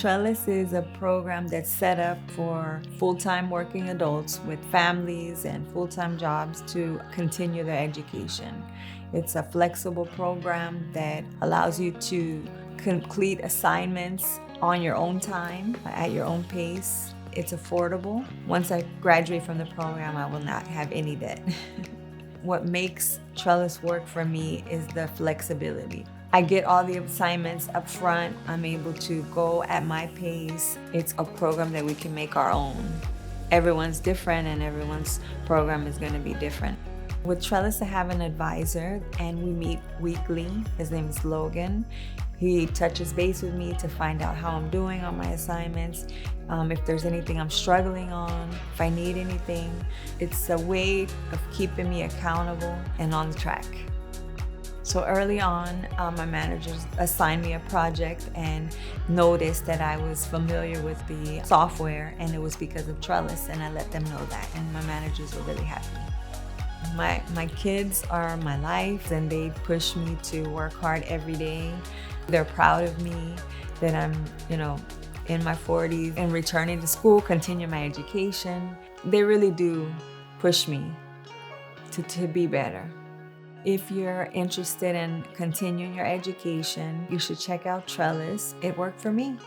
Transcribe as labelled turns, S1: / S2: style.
S1: Trellis is a program that's set up for full-time working adults with families and full-time jobs to continue their education. It's a flexible program that allows you to complete assignments on your own time, at your own pace. It's affordable. Once I graduate from the program, I will not have any debt. What makes Trellis work for me is the flexibility. I get all the assignments up front. I'm able to go at my pace. It's a program that we can make our own. Everyone's different and everyone's program is going to be different. With Trellis, I have an advisor and we meet weekly. His name is Logan. He touches base with me to find out how I'm doing on my assignments, if there's anything I'm struggling on, if I need anything. It's a way of keeping me accountable and on the track. So early on, my managers assigned me a project and noticed that I was familiar with the software, and it was because of Trellis, and I let them know that, and my managers were really happy. My kids are my life, and they push me to work hard every day. They're proud of me that I'm, in my 40s and returning to school, continue my education. They really do push me to be better. If you're interested in continuing your education, you should check out Trellis. It worked for me.